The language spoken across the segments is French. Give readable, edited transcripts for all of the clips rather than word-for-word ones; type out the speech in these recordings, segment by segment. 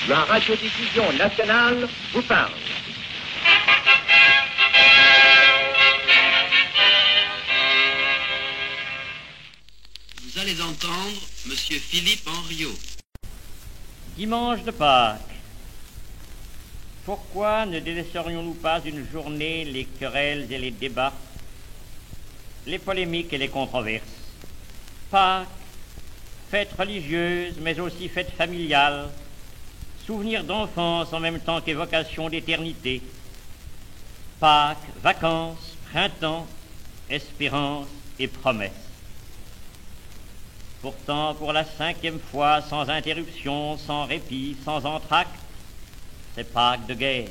La radiodiffusion nationale vous parle. Vous allez entendre Monsieur Philippe Henriot. Dimanche de Pâques. Pourquoi ne délaisserions-nous pas une journée les querelles et les débats, les polémiques et les controverses? Pâques, fête religieuse, mais aussi fête familiale, souvenir d'enfance en même temps qu'évocation d'éternité. Pâques, vacances, printemps, espérance et promesses. Pourtant, pour la 5e fois, sans interruption, sans répit, sans entr'acte, c'est Pâques de guerre.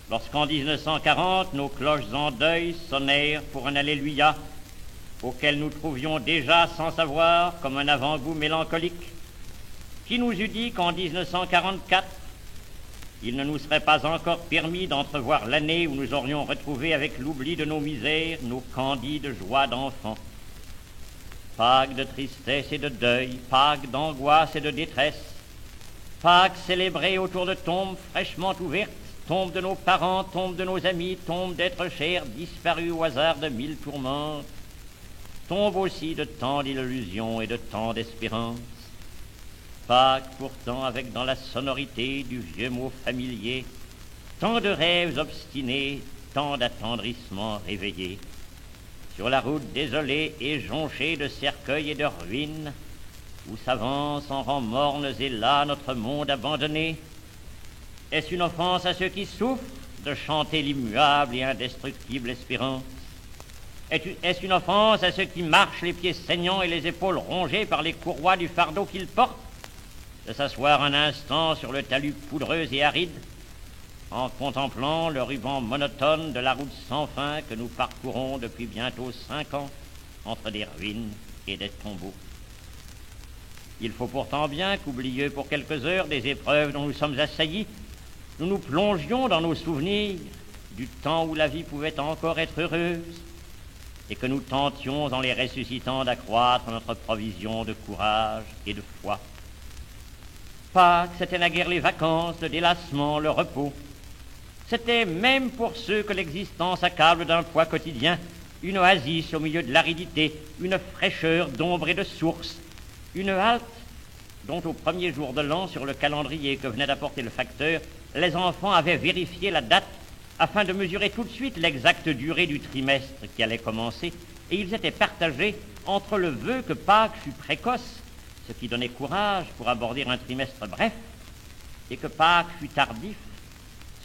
Lorsqu'en 1940, nos cloches en deuil sonnèrent pour un Alléluia, auquel nous trouvions déjà, sans savoir, comme un avant-goût mélancolique, qui nous eût dit qu'en 1944, il ne nous serait pas encore permis d'entrevoir l'année où nous aurions retrouvé avec l'oubli de nos misères, nos candides joies d'enfants. Pâques de tristesse et de deuil, Pâques d'angoisse et de détresse, Pâques célébrées autour de tombes fraîchement ouvertes, tombes de nos parents, tombes de nos amis, tombes d'êtres chers disparus au hasard de 1000 tourmentes, tombes aussi de tant d'illusions et de tant d'espérances. Pâques pourtant avec dans la sonorité du vieux mot familier, tant de rêves obstinés, tant d'attendrissements réveillés. Sur la route désolée et jonchée de cercueils et de ruines, où s'avance en rangs mornes et las notre monde abandonné, est-ce une offense à ceux qui souffrent de chanter l'immuable et indestructible espérance? Est-ce une offense à ceux qui marchent les pieds saignants et les épaules rongées par les courroies du fardeau qu'ils portent, de s'asseoir un instant sur le talus poudreux et aride, en contemplant le ruban monotone de la route sans fin que nous parcourons depuis bientôt 5 ans entre des ruines et des tombeaux? Il faut pourtant bien qu'oublieux pour quelques heures des épreuves dont nous sommes assaillis, nous nous plongions dans nos souvenirs du temps où la vie pouvait encore être heureuse et que nous tentions en les ressuscitant d'accroître notre provision de courage et de foi. Pâques, c'était naguère les vacances, le délassement, le repos. C'était, même pour ceux que l'existence accable d'un poids quotidien, une oasis au milieu de l'aridité, une fraîcheur d'ombre et de source, une halte dont au premier jour de l'an, sur le calendrier que venait d'apporter le facteur, les enfants avaient vérifié la date afin de mesurer tout de suite l'exacte durée du trimestre qui allait commencer, et ils étaient partagés entre le vœu que Pâques fût précoce, ce qui donnait courage pour aborder un trimestre bref, et que Pâques fût tardif,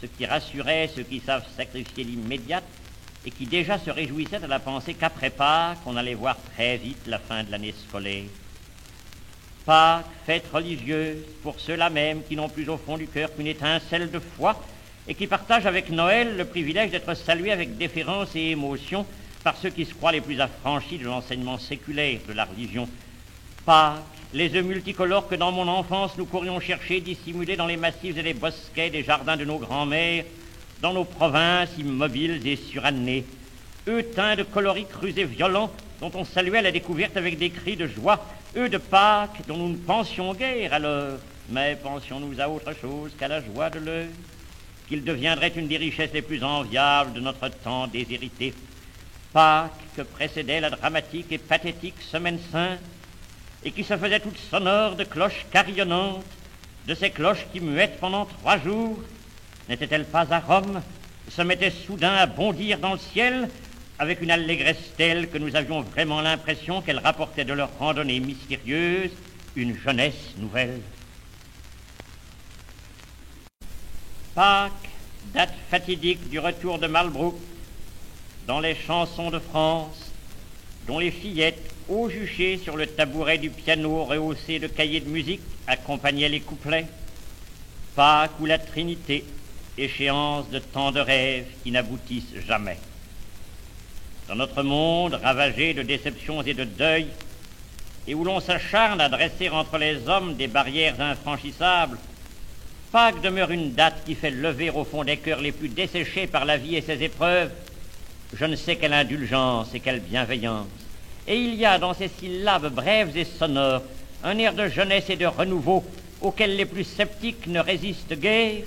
ce qui rassurait ceux qui savent sacrifier l'immédiate et qui déjà se réjouissaient à la pensée qu'après Pâques, on allait voir très vite la fin de l'année scolaire. Pâques, fête religieuse, pour ceux-là même qui n'ont plus au fond du cœur qu'une étincelle de foi et qui partagent avec Noël le privilège d'être salués avec déférence et émotion par ceux qui se croient les plus affranchis de l'enseignement séculaire de la religion. Pâques, les œufs multicolores que dans mon enfance nous courions chercher dissimulés dans les massifs et les bosquets des jardins de nos grands-mères, dans nos provinces immobiles et surannées. Eux teints de coloris crus et violents dont on saluait la découverte avec des cris de joie, eux de Pâques dont nous ne pensions guère alors, mais pensions-nous à autre chose qu'à la joie de l'œil, qu'il deviendrait une des richesses les plus enviables de notre temps déshérité. Pâques que précédait la dramatique et pathétique Semaine Sainte, et qui se faisait toute sonore de cloches carillonnantes, de ces cloches qui muettes pendant 3 jours, n'était-elle pas à Rome, se mettait soudain à bondir dans le ciel, avec une allégresse telle que nous avions vraiment l'impression qu'elle rapportait de leur randonnée mystérieuse une jeunesse nouvelle. Pâques, date fatidique du retour de Malbrook, dans les chansons de France, dont les fillettes, au juché sur le tabouret du piano rehaussé de cahiers de musique, accompagnaient les couplets. Pâques ou la Trinité, échéance de tant de rêves qui n'aboutissent jamais. Dans notre monde ravagé de déceptions et de deuil, et où l'on s'acharne à dresser entre les hommes des barrières infranchissables, Pâques demeure une date qui fait lever au fond des cœurs les plus desséchés par la vie et ses épreuves je ne sais quelle indulgence et quelle bienveillance. Et il y a dans ces syllabes brèves et sonores un air de jeunesse et de renouveau auquel les plus sceptiques ne résistent guère,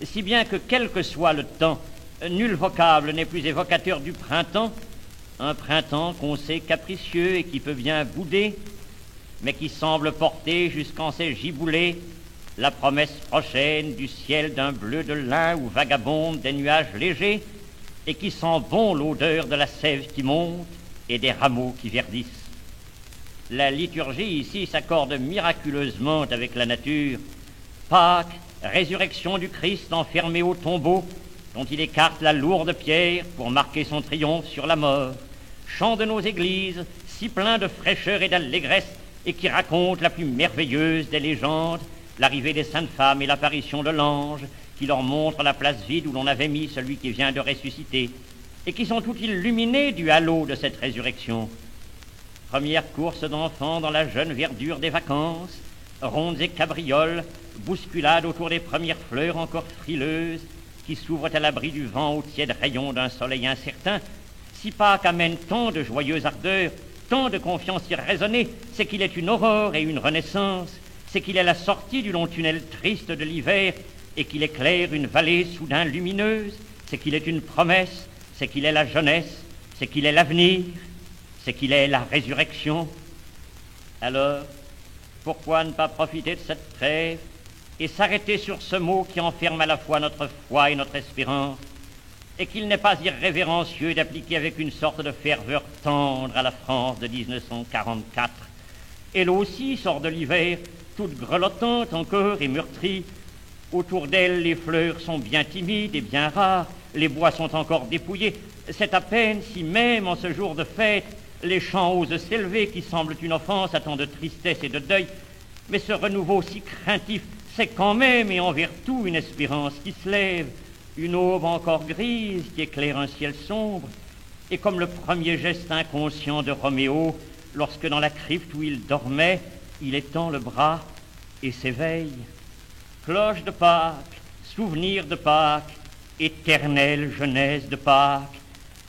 si bien que quel que soit le temps, nul vocable n'est plus évocateur du printemps, un printemps qu'on sait capricieux et qui peut bien bouder, mais qui semble porter jusqu'en ses giboulées la promesse prochaine du ciel d'un bleu de lin où vagabondent des nuages légers et qui sent bon l'odeur de la sève qui monte et des rameaux qui verdissent. La liturgie ici s'accorde miraculeusement avec la nature. Pâques, résurrection du Christ enfermé au tombeau, dont il écarte la lourde pierre pour marquer son triomphe sur la mort. Chant de nos églises, si plein de fraîcheur et d'allégresse, et qui raconte la plus merveilleuse des légendes, l'arrivée des saintes femmes et l'apparition de l'ange, qui leur montre la place vide où l'on avait mis celui qui vient de ressusciter, et qui sont toutes illuminées du halo de cette résurrection. Première course d'enfants dans la jeune verdure des vacances, rondes et cabrioles, bousculades autour des premières fleurs encore frileuses, qui s'ouvrent à l'abri du vent aux tièdes rayons d'un soleil incertain. Si Pâques amène tant de joyeuse ardeur, tant de confiance irraisonnée, c'est qu'il est une aurore et une renaissance, c'est qu'il est la sortie du long tunnel triste de l'hiver et qu'il éclaire une vallée soudain lumineuse, c'est qu'il est une promesse, c'est qu'il est la jeunesse, c'est qu'il est l'avenir, c'est qu'il est la résurrection. Alors, pourquoi ne pas profiter de cette trêve et s'arrêter sur ce mot qui enferme à la fois notre foi et notre espérance, et qu'il n'est pas irrévérencieux d'appliquer avec une sorte de ferveur tendre à la France de 1944. Elle aussi sort de l'hiver, toute grelottante encore et meurtrie. Autour d'elle, les fleurs sont bien timides et bien rares, les bois sont encore dépouillés. C'est à peine si même en ce jour de fête, les chants osent s'élever qui semblent une offense à tant de tristesse et de deuil. Mais ce renouveau si craintif, c'est quand même et envers tout une espérance qui se lève, une aube encore grise qui éclaire un ciel sombre, et comme le premier geste inconscient de Roméo, lorsque dans la crypte où il dormait, il étend le bras et s'éveille. Cloche de Pâques, souvenir de Pâques, éternelle jeunesse de Pâques,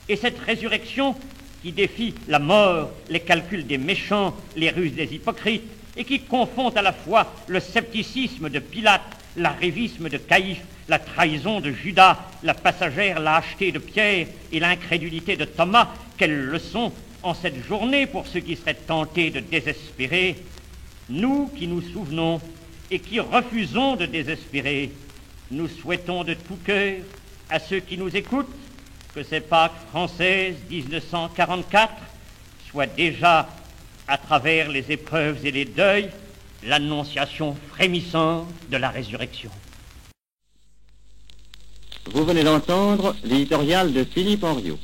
et cette résurrection qui défie la mort, les calculs des méchants, les ruses des hypocrites, et qui confond à la fois le scepticisme de Pilate, l'arrivisme de Caïphe, la trahison de Judas, la passagère lâcheté de Pierre et l'incrédulité de Thomas, quelle leçon en cette journée pour ceux qui seraient tentés de désespérer. Nous qui nous souvenons et qui refusons de désespérer, nous souhaitons de tout cœur à ceux qui nous écoutent que ces Pâques françaises 1944 soient déjà, à travers les épreuves et les deuils, l'annonciation frémissante de la résurrection. Vous venez d'entendre l'éditorial de Philippe Henriot.